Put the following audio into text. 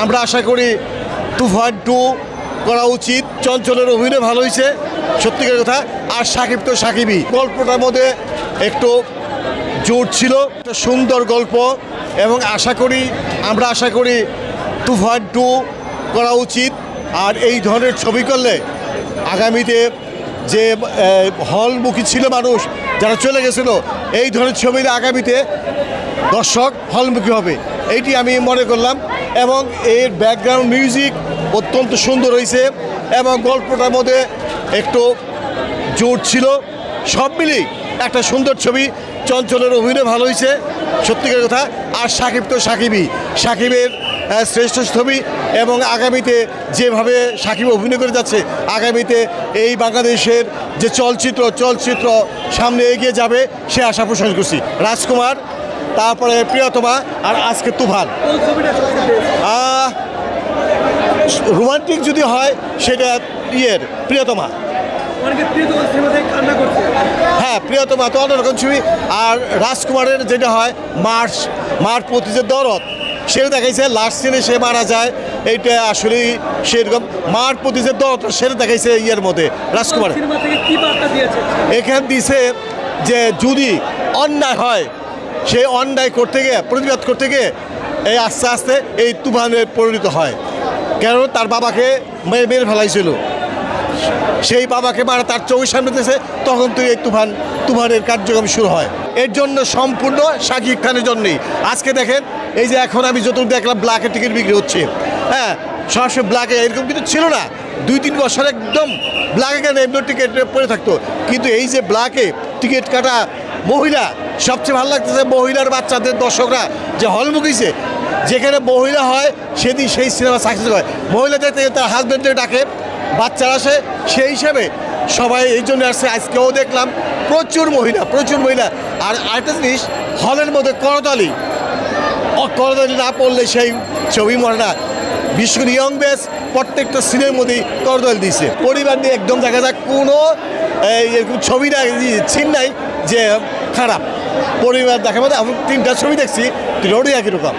আমরা আশা করি তুফান 2 করা উচিত। চঞ্চলের অভিনয় ভালো হয়েছে, সত্যিকার কথা। আর সাকিব তো সাকিবই। গল্পটার মধ্যে একটু জোর ছিল, একটা সুন্দর গল্প, এবং আমরা আশা করি তুফান 2 করা উচিত। আর এই ধরনের ছবি করলে আগামীতে যে হলমুখী ছিল মানুষ যারা চলে গেছিল, এই ধরনের ছবিতে আগামীতে দর্শক হলমুখী হবে, এইটি আমি মনে করলাম। এবং এর ব্যাকগ্রাউন্ড মিউজিক অত্যন্ত সুন্দর হয়েছে, এবং গল্পটার মধ্যে একটু জোর ছিল। সব মিলিয়ে একটা সুন্দর ছবি। চঞ্চলের অভিনয় ভালো হয়েছে, সত্যিকার কথা। আর সাকিব তো সাকিবই, সাকিবের শ্রেষ্ঠ ছবি। এবং আগামীতে যেভাবে সাকিব অভিনয় করে যাচ্ছে, আগামীতে এই বাংলাদেশের যে চলচ্চিত্র সামনে এগিয়ে যাবে, সে আশা পোষণ করছি। রাজকুমার, তারপরে প্রিয়তমা, আর আজকে তুফান। রোমান্টিক যদি হয় সেটা প্রিয়তমা। হ্যাঁ, প্রিয়তমা তো অন্যরকম ছবি। আর রাজকুমারের যেটা হয় মার প্রতি যে দরদ, সেটা দেখাইছে। লাস্ট সিনে সে মারা যায়, এইটা আসলেই সেরকম মার প্রতি যে দরদ সেটা দেখাইছে মধ্যে রাজকুমার। এখানে দিছে যে যদি অন্যায় হয়, সেই অন্যায় করতে গিয়ে, প্রতিবাদ করতে গিয়ে এই আস্তে আস্তে এই তুফানে পরিণত হয়। কেন তার বাবাকে মেরে ফেলাইছিল, সেই বাবাকে মারা তার চোখের সামনে দিয়েছে, তখন তো এই তুফানের কার্যক্রম শুরু হয়। এর জন্য সম্পূর্ণ শাকিব খানের জন্যই। আজকে দেখেন, এই যে এখন আমি যতটুকু দেখলাম ব্ল্যাকের টিকিট বিক্রি হচ্ছে, হ্যাঁ, সরাসরি ব্ল্যাকে, এরকম কিন্তু ছিল না। 2-3 বছর একদম ব্ল্যাকে কেন এমনি টিকিট পড়ে থাকতো। কিন্তু এই যে ব্ল্যাকে টিকিট কাটা মহিলা, সবচেয়ে ভালো লাগতেছে মহিলার বাচ্চাদের দর্শকরা যে হলমুখীছে, যেখানে মহিলা হয় সেদিন সেই সিনেমা সাকসেস হয়। মহিলা দেখতে তার হাজব্যান্ডকে ডাকে, বাচ্চারা আসে, সেই হিসেবে সবাই এই জন্য আসছে। আজকেও দেখলাম প্রচুর মহিলা। আর আরেকটা জিনিস, হলের মধ্যে করতালি না পড়লে সেই ছবি মরে না। বিশেষ করে ইয়ং ব্যাচ প্রত্যেকটা সিনের মধ্যেই করতালি দিয়েছে। পরিবার নিয়ে একদম দেখা যাক কোনো এরকম ছবিটা ছিন নাই যে খারাপ। পরিবার দেখার মধ্যে আমি 3টা ছবি দেখছি, 3টি একই রকম।